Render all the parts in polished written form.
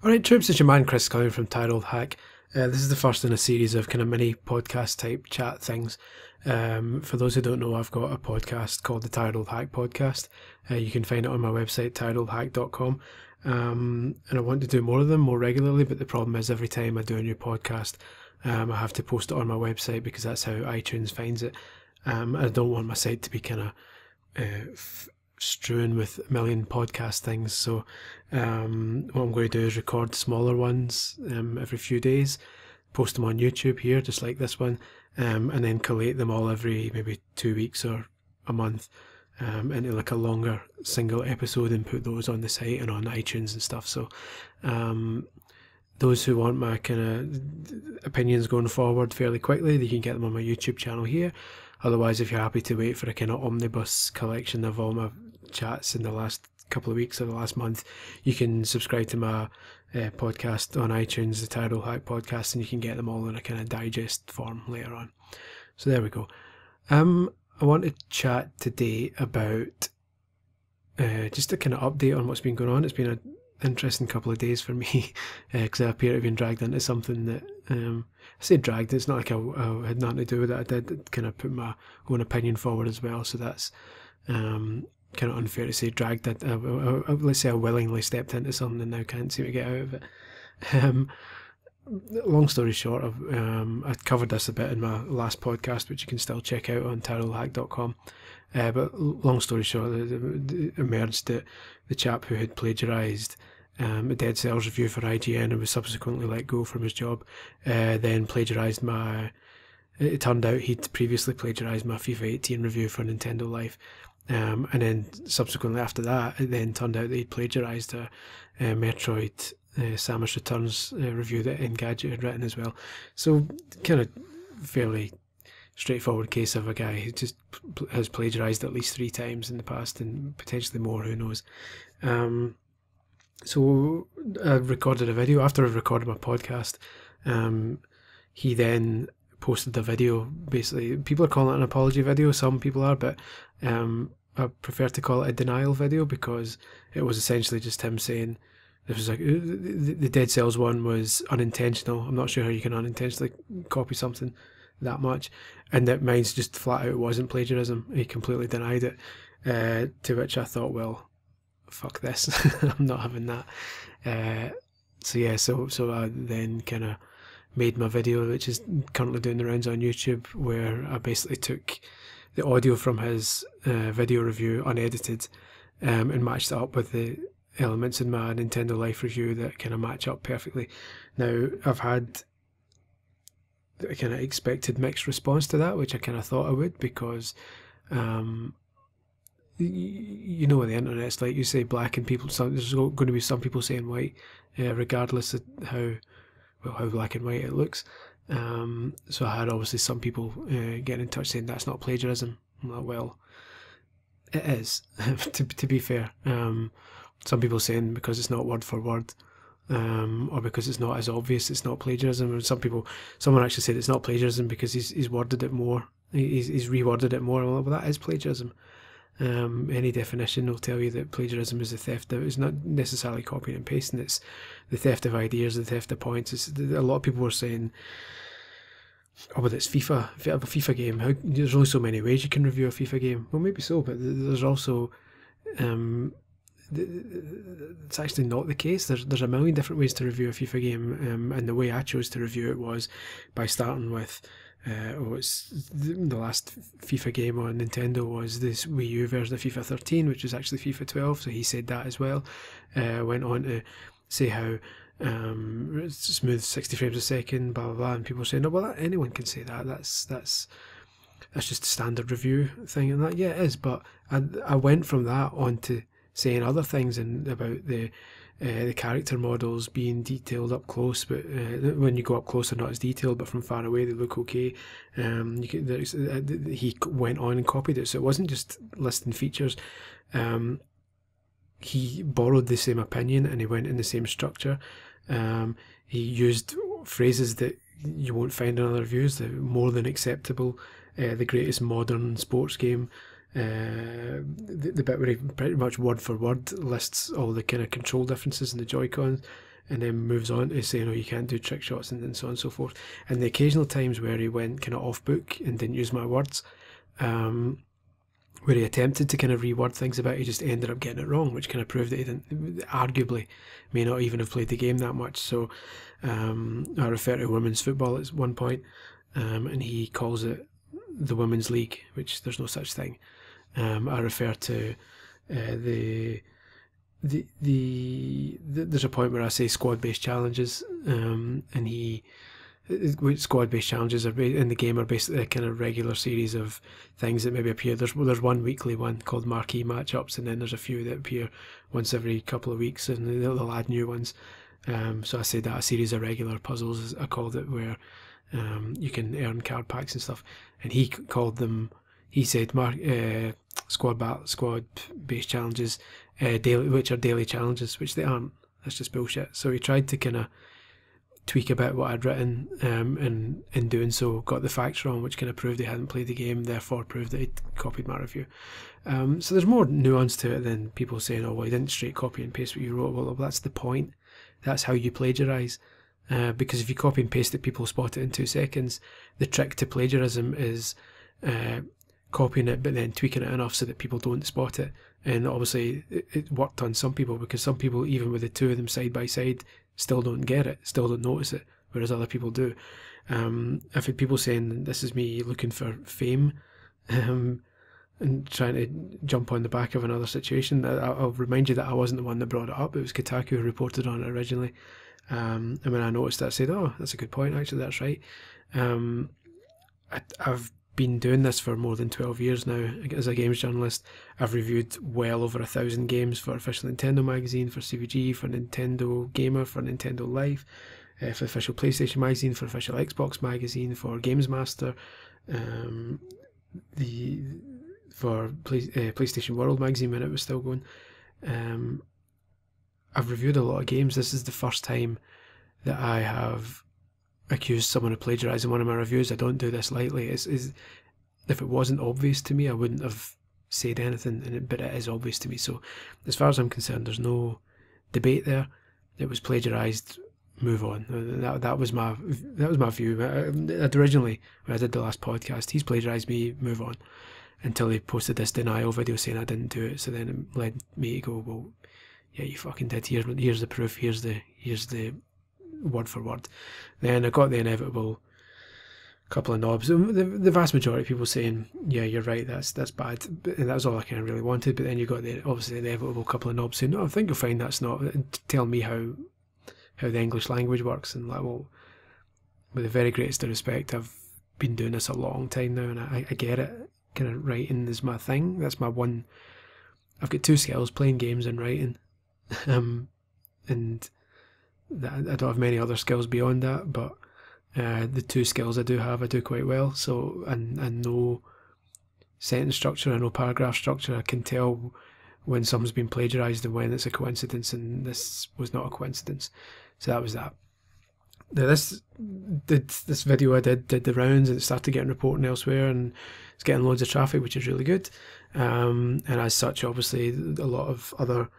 Alright, troops, it's your man Chris Cullen from Tired Old Hack. This is the first in a series of kind of mini podcast type chat things. For those who don't know, I've got a podcast called the Tired Old Hack Podcast. You can find it on my website, tiredoldhack.com. And I want to do more of them more regularly, but the problem is every time I do a new podcast, I have to post it on my website because that's how iTunes finds it. I don't want my site to be kind of strewn with a million podcast things. So what I'm going to do is record smaller ones every few days, post them on YouTube here, just like this one, and then collate them all every maybe 2 weeks or a month into like a longer single episode and put those on the site and on iTunes and stuff. So those who want my kind of opinions going forward fairly quickly, they can get them on my YouTube channel here. Otherwise, if you're happy to wait for a kind of omnibus collection of all my chats in the last couple of weeks or the last month, you can subscribe to my podcast on iTunes, the Tired Old Hack Podcast, and you can get them all in a kind of digest form later on. So there we go. I want to chat today about just a kind of update on what's been going on. It's been an interesting couple of days for me because I appear to have been dragged into something that I say dragged, it's not like I had nothing to do with it. I did kind of put my own opinion forward as well, so that's kind of unfair to say dragged. Let's say I willingly stepped into something and now can't seem to get out of it. Long story short, I covered this a bit in my last podcast, which you can still check out on tireoldhack.com. But long story short, it emerged that the chap who had plagiarised a Dead Cells review for IGN and was subsequently let go from his job, then plagiarised my... It turned out he'd previously plagiarised my FIFA 18 review for Nintendo Life. And then subsequently after that, it then turned out that he'd plagiarised a Metroid Samus Returns review that Engadget had written as well. So kind of fairly straightforward case of a guy who just has plagiarised at least 3 times in the past and potentially more, who knows. So I recorded a video. After I recorded my podcast, he then posted a video. Basically, people are calling it an apology video, some people are, but I prefer to call it a denial video because it was essentially just him saying, it was like, the Dead Cells one was unintentional. I'm not sure how you can unintentionally copy something that much, and that mine's just flat out wasn't plagiarism. He completely denied it, to which I thought, well, fuck this. I'm not having that. So I then kind of made my video, which is currently doing the rounds on YouTube, where I basically took the audio from his video review unedited and matched it up with the elements in my Nintendo Life review that kind of match up perfectly. Now, I've had a kind of expected mixed response to that, which I kind of thought I would, because you know what the internet's like. You say black and people, there's going to be some people saying white, regardless of how black and white it looks. So I had obviously some people getting in touch saying that's not plagiarism. I'm like, well, it is, to be fair. Some people saying because it's not word for word, or because it's not as obvious, it's not plagiarism. And someone actually said it's not plagiarism because he's worded it more. He's reworded it more. Well, that is plagiarism. Any definition will tell you that plagiarism is the theft of, it's not necessarily copying and pasting, it's the theft of ideas, the theft of points. A lot of people were saying, oh, but it's FIFA. If you have a FIFA game, there's only so many ways you can review a FIFA game. Well, maybe so, but there's also it's actually not the case. There's a million different ways to review a FIFA game, and the way I chose to review it was by starting with the last FIFA game on Nintendo was this Wii U version of FIFA 13, which was actually FIFA 12, so he said that as well. Went on to say how smooth 60 frames a second, blah blah blah, and people were saying, oh, well, anyone can say that, that's just a standard review thing, and that, yeah, it is, but I went from that on to saying other things and about the character models being detailed up close, but when you go up close they're not as detailed, but from far away they look okay. He went on and copied it, so it wasn't just listing features. He borrowed the same opinion and he went in the same structure. He used phrases that you won't find in other reviews, the more than acceptable, the greatest modern sports game, the bit where he pretty much word for word lists all the kind of control differences in the Joy-Cons, and then moves on to say, you can't do trick shots and so on and so forth. And the occasional times where he went kind of off book and didn't use my words, where he attempted to kind of reword things about it, he just ended up getting it wrong, which kind of proved that he arguably may not even have played the game that much. So I refer to women's football at one point, and he calls it the Women's League, which there's no such thing. I refer to there's a point where I say squad-based challenges, and squad-based challenges are in the game are basically a kind of regular series of things that maybe appear. There's one weekly one called marquee matchups, and then there's a few that appear once every couple of weeks, and they'll add new ones. So I say that a series of regular puzzles, as I called it, where you can earn card packs and stuff. And he called them. He said squad-based challenges, daily, which are daily challenges, which they aren't. That's just bullshit. So he tried to kind of tweak a bit what I'd written, and in doing so got the facts wrong, which kind of proved he hadn't played the game, therefore proved that he'd copied my review. So there's more nuance to it than people saying, oh, well, he didn't straight copy and paste what you wrote. Well, that's the point. That's how you plagiarise. Because if you copy and paste it, people spot it in 2 seconds. The trick to plagiarism is copying it but then tweaking it enough so that people don't spot it. And obviously it worked on some people, because some people, even with the two of them side by side, still don't get it, still don't notice it, whereas other people do. I've had people saying this is me looking for fame, and trying to jump on the back of another situation. I'll remind you that I wasn't the one that brought it up. It was Kotaku who reported on it originally. And when I noticed that, I said, oh, that's a good point, actually, that's right. I've been doing this for more than 12 years now as a games journalist. I've reviewed well over 1,000 games for Official Nintendo Magazine, for CVG, for Nintendo Gamer, for Nintendo Life, for Official PlayStation Magazine, for Official Xbox Magazine, for Games Master, for PlayStation World Magazine when it was still going. I've reviewed a lot of games. This is the first time that I have accused someone of plagiarising one of my reviews. I don't do this lightly. If it wasn't obvious to me, I wouldn't have said anything, but it is obvious to me. So as far as I'm concerned, there's no debate there. It was plagiarised. Move on. That was my view. I'd originally, when I did the last podcast, he's plagiarised me. Move on. Until he posted this denial video saying I didn't do it. So then it led me to go, well, yeah, you fucking did. Here's the proof. Here's the word for word. Then I got the inevitable couple of knobs. The vast majority of people saying, yeah, you're right, that's bad. And that's all I kind of really wanted. But then you got the inevitable couple of knobs saying, no, I think you'll find that's not. Tell me how the English language works. And like, well, with the very greatest of respect, I've been doing this a long time now, and I get it. Kind of writing is my thing. That's my one. I've got 2 skills: playing games and writing. And I don't have many other skills beyond that, but the 2 skills I do have, I do quite well. So I know sentence structure, I know paragraph structure. I can tell when something's been plagiarised and when it's a coincidence, and this was not a coincidence. So that was that. Now this video I did the rounds, and it started getting reporting elsewhere, and it's getting loads of traffic, which is really good. And as such, obviously, a lot of other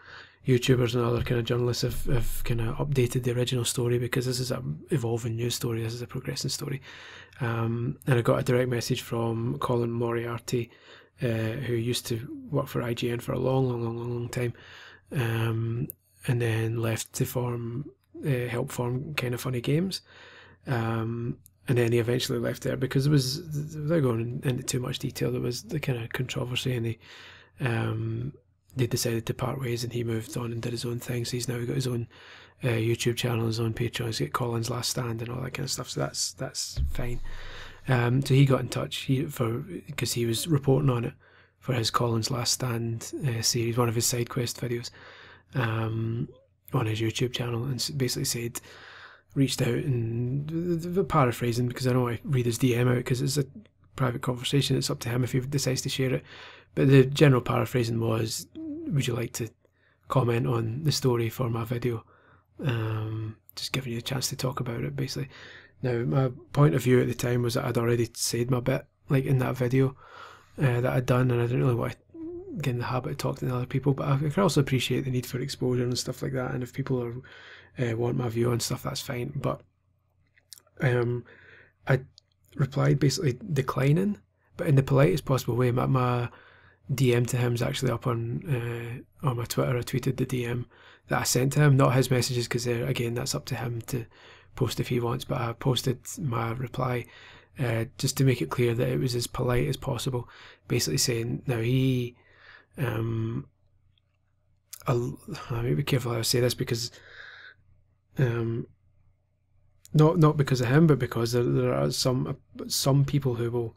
YouTubers and other kind of journalists have kind of updated the original story, because this is an evolving news story, this is a progressing story. And I got a direct message from Colin Moriarty, who used to work for IGN for a long time, and then left to help form Kind of Funny Games. And then he eventually left there because there was, without going into too much detail, there was the kind of controversy, and they decided to part ways, and he moved on and did his own thing. So he's now got his own YouTube channel, his own Patreon. He's got Colin's Last Stand and all that kind of stuff. So that's fine. So he got in touch because he was reporting on it for his Colin's Last Stand series, one of his side quest videos, on his YouTube channel, and basically reached out and paraphrasing, because I don't want to read his DM out because it's a private conversation. It's up to him if he decides to share it. But the general paraphrasing was, would you like to comment on the story for my video? Just giving you a chance to talk about it, basically. Now, my point of view at the time was that I'd already said my bit, like in that video that I'd done, and I didn't really want to get in the habit of talking to other people, but I can also appreciate the need for exposure and stuff like that, and if people are want my view on stuff, that's fine. But I replied basically declining, but in the politest possible way. My DM to him is actually up on my Twitter. I tweeted the DM that I sent to him, not his messages, because again, that's up to him to post if he wants, but I posted my reply just to make it clear that it was as polite as possible, basically saying, now he I need to be careful how I say this, because not because of him, but because there are some people who will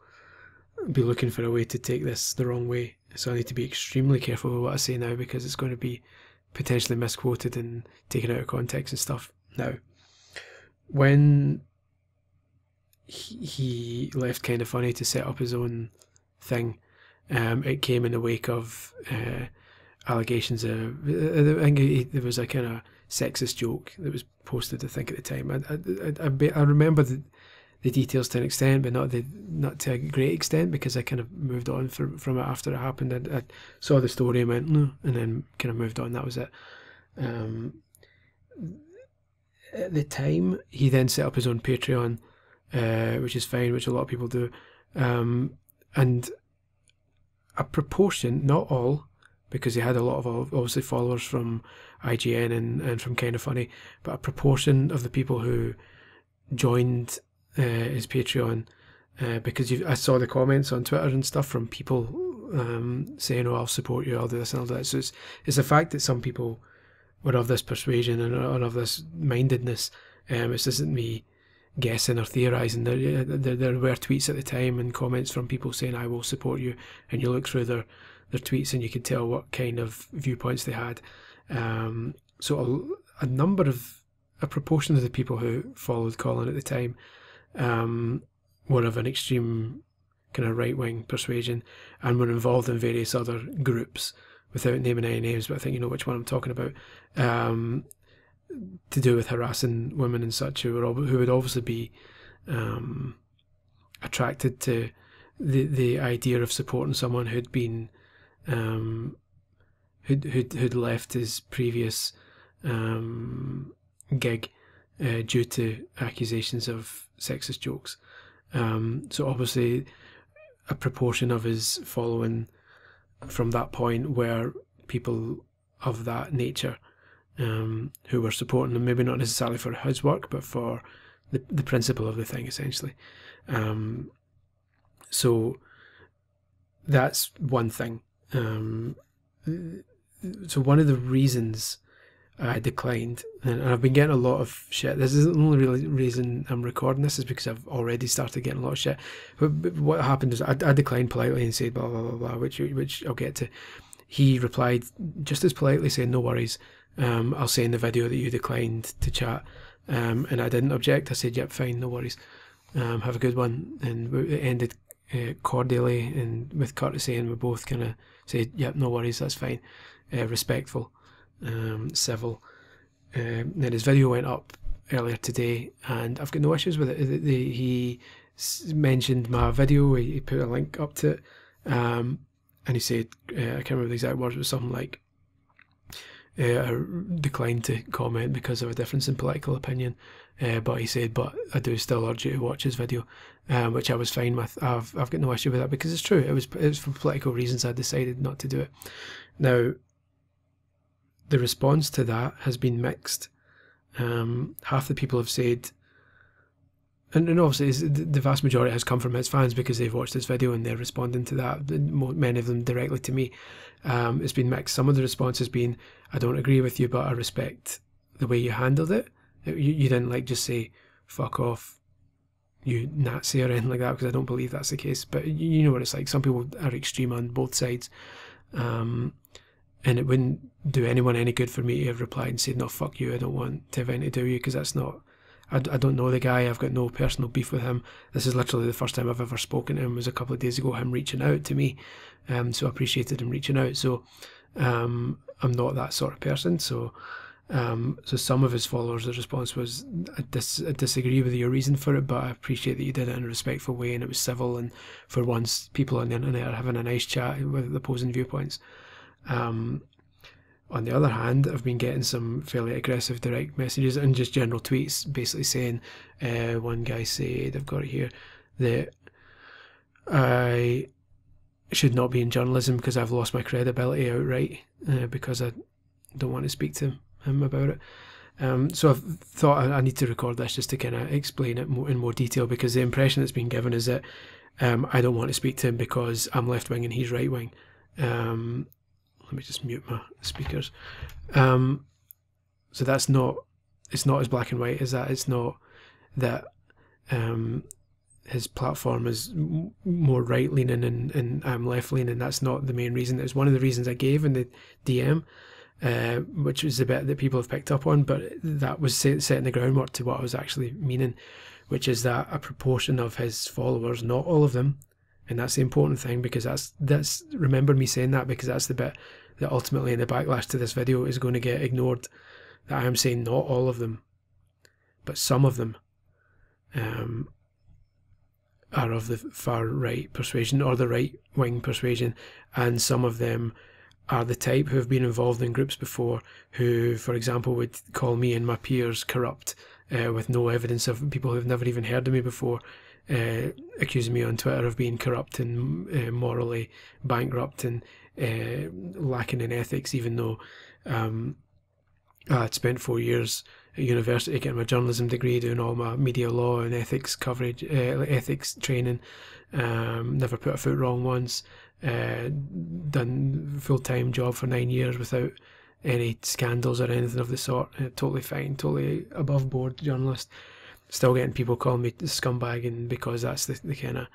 be looking for a way to take this the wrong way. So I need to be extremely careful with what I say now, because it's going to be potentially misquoted and taken out of context and stuff. Now, when he left Kind of Funny to set up his own thing, it came in the wake of allegations of, I think there was a kind of sexist joke that was posted, I think, at the time. I remember the details to an extent, but not to a great extent, because I kind of moved on from it after it happened. I saw the story and went, no, and then kind of moved on. That was it. At the time, he then set up his own Patreon, which is fine, which a lot of people do. And a proportion, not all, because he had a lot of obviously followers from IGN and from Kind of Funny, but a proportion of the people who joined his Patreon, because I saw the comments on Twitter and stuff from people saying, "Oh, I'll support you, I'll do this and I'll do that." So it's the fact that some people were of this persuasion and are of this mindedness. This isn't me guessing or theorising. There were tweets at the time and comments from people saying, "I will support you," and you look through their tweets and you could tell what kind of viewpoints they had. So a proportion of the people who followed Colin at the time were of an extreme kind of right-wing persuasion and were involved in various other groups, without naming any names, but I think you know which one I'm talking about, to do with harassing women and such, who would obviously be attracted to the idea of supporting someone who'd been who'd left his previous gig due to accusations of sexist jokes. So obviously a proportion of his following from that point were people of that nature, who were supporting him, maybe not necessarily for his work, but for the principle of the thing, essentially. So that's one thing. So one of the reasons I declined, and I've been getting a lot of shit. This isn't the only really reason I'm recording this, is because I've already started getting a lot of shit. But what happened is I declined politely and said blah blah blah blah, which I'll get to. He replied just as politely, saying, "No worries, I'll say in the video that you declined to chat," and I didn't object. I said, "Yep, fine, no worries. Have a good one," and it ended cordially and with courtesy, and we both kind of said, "Yep, no worries, that's fine," respectful. Civil. Then his video went up earlier today, and I've got no issues with it. He mentioned my video. He put a link up to it, and he said, I can't remember the exact words, but something like, I declined to comment because of a difference in political opinion, but he said, "But I do still urge you to watch his video," which I was fine with. I've got no issue with that, because it's true. It was for political reasons I decided not to do it. Now, the response to that has been mixed. Half the people have said, and obviously the vast majority has come from his fans, because they've watched this video and they're responding to that, many of them directly to me. It's been mixed. Some of the response has been, "I don't agree with you, but I respect the way you handled it. You didn't just say, 'fuck off, you Nazi,' or anything like that," because I don't believe that's the case. But you know what it's like. Some people are extreme on both sides. And it wouldn't do anyone any good for me to have replied and said, "No, fuck you, I don't want to have anything to do with you," because that's not... I don't know the guy. I've got no personal beef with him. This is literally the first time I've ever spoken to him, was a couple of days ago, him reaching out to me. So I appreciated him reaching out. So I'm not that sort of person. So So some of his followers, the response was, I disagree with your reason for it, but I appreciate that you did it in a respectful way and it was civil, and for once people on the internet are having a nice chat with opposing viewpoints. On the other hand, I've been getting some fairly aggressive direct messages and just general tweets basically saying, one guy said, I've got it here, that I should not be in journalism because I've lost my credibility outright, because I don't want to speak to him about it. So I've thought I need to record this just to kind of explain it in more detail, because the impression that's been given is that I don't want to speak to him because I'm left wing and he's right wing. Let me just mute my speakers. So that's not, it's not as black and white as that. It's not that his platform is more right leaning and I'm left leaning. That's not the main reason. It was one of the reasons I gave in the DM, which was the bit that people have picked up on, but that was setting the groundwork to what I was actually meaning, which is that a proportion of his followers, not all of them, and that's the important thing, because that's remember me saying that, because that's the bit that ultimately in the backlash to this video is going to get ignored, that I am saying not all of them, but some of them are of the far right persuasion or the right wing persuasion, and some of them are the type who have been involved in groups before, who, for example, would call me and my peers corrupt, with no evidence, of people who've never even heard of me before, accusing me on Twitter of being corrupt and morally bankrupt and lacking in ethics, even though I'd spent 4 years at university getting my journalism degree, doing all my media law and ethics coverage, ethics training, never put a foot wrong once, done full-time job for 9 years without any scandals or anything of the sort, totally fine, totally above board journalist. Still getting people calling me scumbag, and because that's the kind of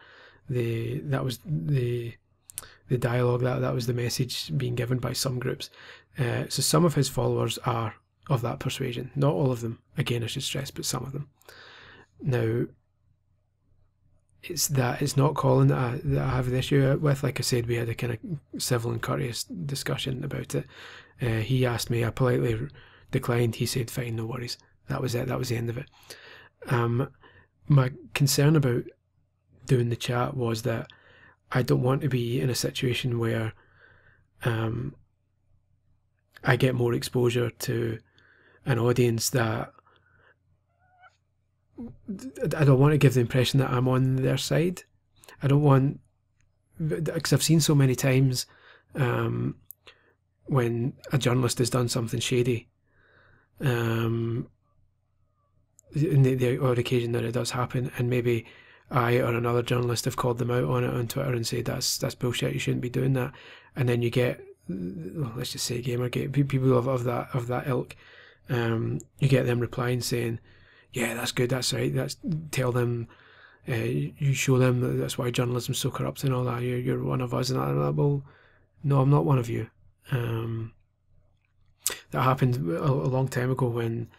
that was the dialogue, that was the message being given by some groups. So some of his followers are of that persuasion, not all of them. Again, I should stress, but some of them. Now, it's not Colin that I have an issue with. Like I said, we had a kind of civil and courteous discussion about it. He asked me, I politely declined. He said, fine, no worries. That was it. That was the end of it. My concern about doing the chat was that I don't want to be in a situation where I get more exposure to an audience that I don't want to give the impression that I'm on their side. I don't want, because I've seen so many times when a journalist has done something shady, in the odd occasion that it does happen, and maybe I or another journalist have called them out on it on Twitter and said that's bullshit, you shouldn't be doing that, and then you get, well, let's just say Gamergate, people of that ilk, you get them replying saying, yeah, that's good, that's right, tell them, you show them that's why journalism's so corrupt and all that, you're one of us, and I'm like, well, no, I'm not one of you. That happened a long time ago, when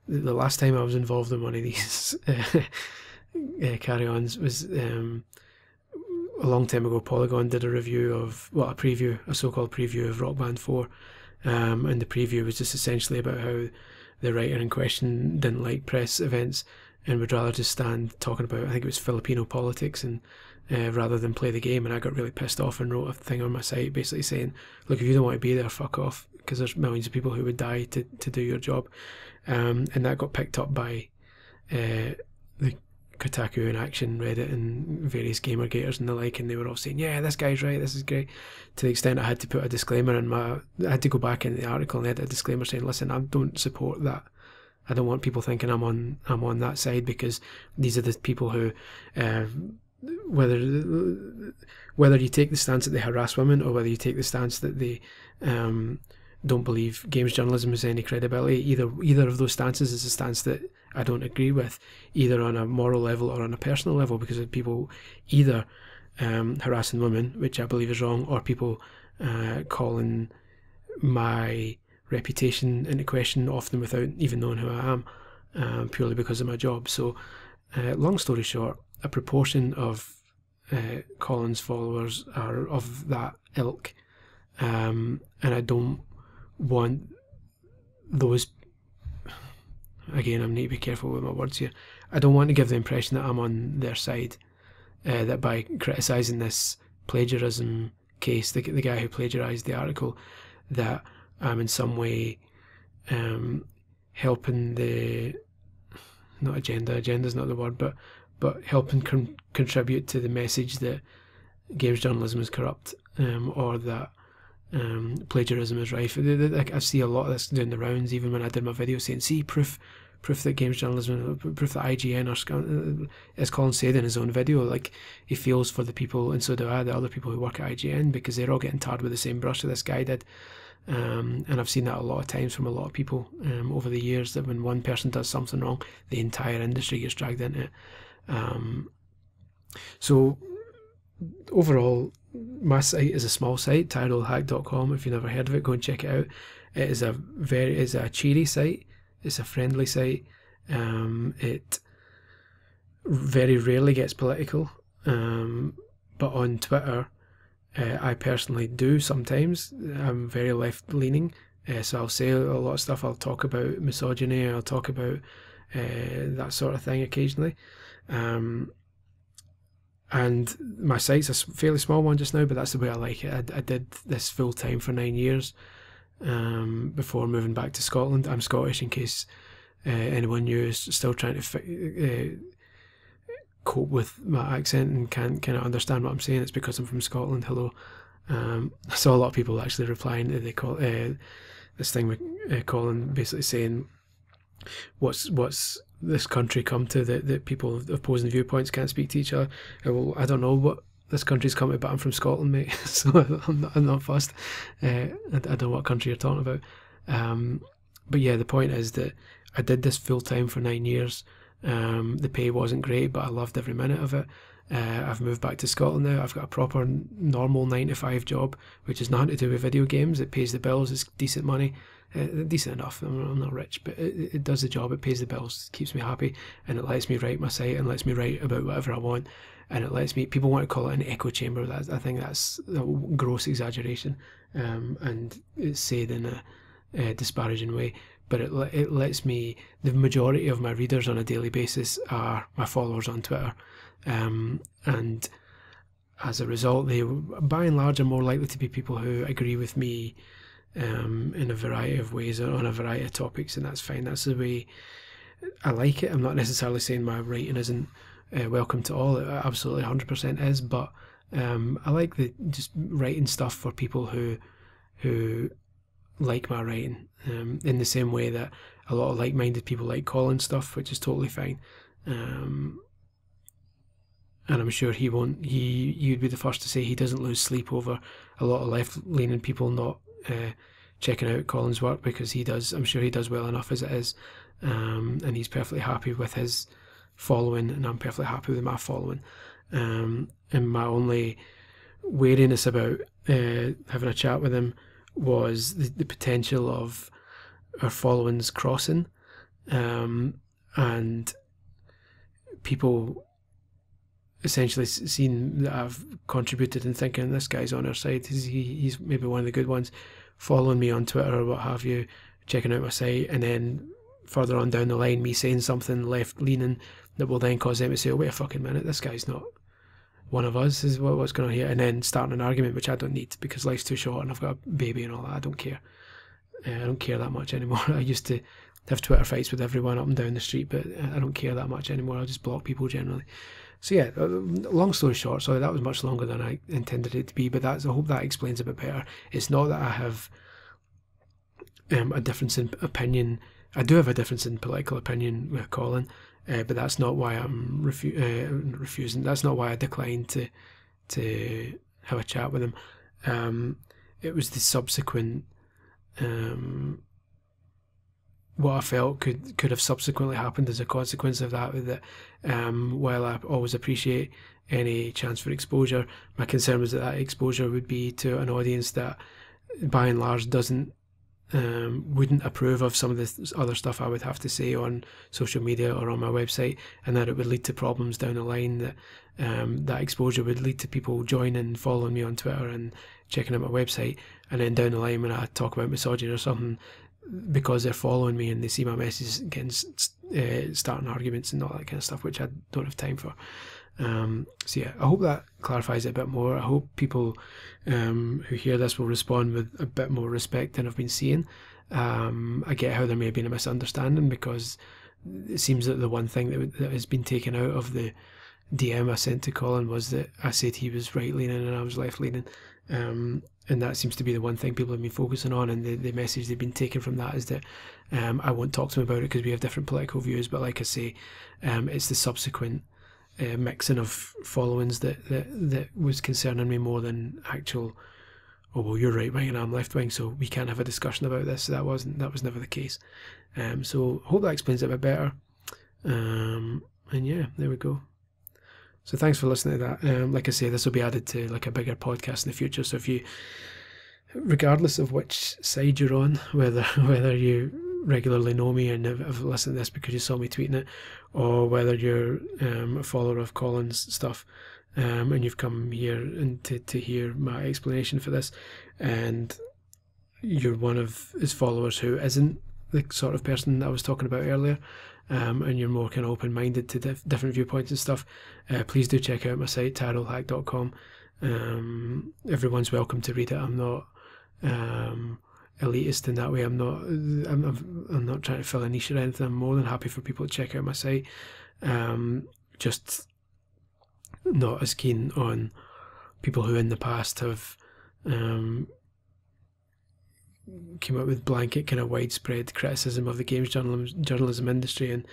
the last time I was involved in one of these carry-ons was a long time ago. Polygon did a review of, well, a so-called preview of Rock Band 4, and the preview was just essentially about how the writer in question didn't like press events and would rather just stand talking about, I think it was Filipino politics, and rather than play the game. And I got really pissed off and wrote a thing on my site basically saying, look, if you don't want to be there, fuck off, because there's millions of people who would die to do your job. And that got picked up by the Kotaku and Action Reddit and various Gamergaters and the like, and they were all saying, yeah, this guy's right, this is great, to the extent I had to put a disclaimer in I had to go back in the article and edit a disclaimer saying, listen, I don't support that. I don't want people thinking I'm on that side, because these are the people who, whether you take the stance that they harass women, or whether you take the stance that they don't believe games journalism has any credibility, either of those stances is a stance that I don't agree with, either on a moral level or on a personal level, because of people either harassing women, which I believe is wrong, or people calling my reputation into question, often without even knowing who I am, purely because of my job. So long story short, a proportion of Colin's followers are of that ilk, and I don't want those again, I need to be careful with my words here. I don't want to give the impression that I'm on their side, that by criticising this plagiarism case, the guy who plagiarised the article, that I'm in some way helping the, not agenda's not the word, but helping contribute to the message that games journalism is corrupt, or that plagiarism is rife. I see a lot of this doing the rounds, even when I did my video saying, see, proof that games journalism, proof that IGN are, as Colin said in his own video, like, he feels for the people, and so do I, the other people who work at IGN, because they're all getting tarred with the same brush that this guy did. And I've seen that a lot of times from a lot of people over the years, that when one person does something wrong, the entire industry gets dragged into it. So overall, my site is a small site, tireoldhack.com. If you've never heard of it, go and check it out. It is a cheery site. It's a friendly site. It very rarely gets political, but on Twitter, I personally do sometimes. I'm very left-leaning, so I'll say a lot of stuff. I'll talk about misogyny, I'll talk about that sort of thing occasionally. And my site's a fairly small one just now, but that's the way I like it. I did this full-time for 9 years before moving back to Scotland. I'm Scottish, in case anyone new is still trying to cope with my accent and can't kind of understand what I'm saying. It's because I'm from Scotland. Hello. I saw a lot of people actually replying to this thing with Colin, basically saying, what's this country come to, that people of opposing viewpoints can't speak to each other? Well, I don't know what this country's come to, but I'm from Scotland, mate, so I'm not fussed. I don't know what country you're talking about. But yeah, the point is that I did this full time for 9 years. The pay wasn't great, but I loved every minute of it. I've moved back to Scotland now. I've got a proper normal 9-to-5 job, which is nothing to do with video games. It pays the bills. It's decent money, decent enough. I'm not rich, but it does the job. It pays the bills, keeps me happy, and it lets me write my site and lets me write about whatever I want. And it lets me. People want to call it an echo chamber. I think that's a gross exaggeration, and it's said in a disparaging way. But it lets me. The majority of my readers on a daily basis are my followers on Twitter. And as a result, they by and large are more likely to be people who agree with me in a variety of ways on a variety of topics, and that's fine. That's the way I like it. I'm not necessarily saying my writing isn't welcome to all. It absolutely 100% is, but I like just writing stuff for people who like my writing, in the same way that a lot of like-minded people like Colin stuff, which is totally fine. And I'm sure you'd be the first to say he doesn't lose sleep over a lot of left-leaning people not checking out Colin's work, because he does. I'm sure he does well enough as it is, and he's perfectly happy with his following, and I'm perfectly happy with my following. And my only wariness about having a chat with him was the potential of our followings crossing, and people essentially seeing that I've contributed and thinking this guy's on our side, he's maybe one of the good ones, following me on Twitter or what have you, checking out my site, and then further on down the line me saying something left leaning that will then cause them to say, oh, wait a fucking minute, this guy's not one of us, is what's going on here, and then starting an argument, which I don't need, because life's too short and I've got a baby and all that. I don't care. I don't care that much anymore. I used to have Twitter fights with everyone up and down the street, but I don't care that much anymore. I just block people generally. So yeah, long story short, sorry, that was much longer than I intended it to be, but I hope that explains a bit better. It's not that I have a difference in opinion. I do have a difference in political opinion with Colin, but that's not why I'm refusing. That's not why I declined to have a chat with him. It was the subsequent what I felt could have subsequently happened as a consequence of that. While I always appreciate any chance for exposure, my concern was that exposure would be to an audience that by and large wouldn't approve of some of the other stuff I would have to say on social media or on my website, and that it would lead to problems down the line, that that exposure would lead to people joining, following me on Twitter and checking out my website, and then down the line when I talk about misogyny or something, because they're following me and they see my messages getting starting arguments and all that kind of stuff, which I don't have time for. So yeah, I hope that clarifies it a bit more. I hope people who hear this will respond with a bit more respect than I've been seeing. I get how there may have been a misunderstanding, because it seems that the one thing that has been taken out of the DM I sent to Colin was that I said he was right leaning and I was left leaning, and that seems to be the one thing people have been focusing on, and the message they've been taking from that is that I won't talk to him about it because we have different political views. But like I say, it's the subsequent mixing of followings that was concerning me more than actual, oh well, you're right wing and I'm left wing, so we can't have a discussion about this. That was never the case. So I hope that explains it a bit better. And yeah, there we go. So thanks for listening to that. Like I say, this will be added to like a bigger podcast in the future. So if you, regardless of which side you're on, whether you regularly know me and have listened to this because you saw me tweeting it, or whether you're a follower of Colin's stuff, and you've come here and to hear my explanation for this, and you're one of his followers who isn't the sort of person that I was talking about earlier, and you're more kind of open-minded to different viewpoints and stuff, please do check out my site, tarothack.com. Everyone's welcome to read it. I'm not elitist in that way. I'm not trying to fill a niche or anything. I'm more than happy for people to check out my site. Just not as keen on people who in the past have came up with blanket kind of widespread criticism of the games journalism industry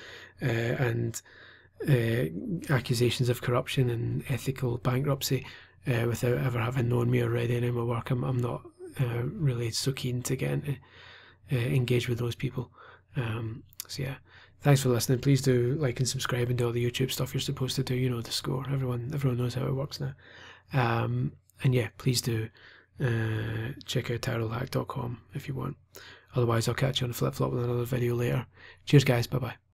and accusations of corruption and ethical bankruptcy without ever having known me or read any of my work. I'm not really so keen to get into engage with those people. So yeah, thanks for listening. Please do like and subscribe and do all the YouTube stuff you're supposed to do. You know the score. Everyone knows how it works now. And yeah, please do check out tarothack.com if you want. Otherwise, I'll catch you on the flip flop with another video later. Cheers guys, bye bye.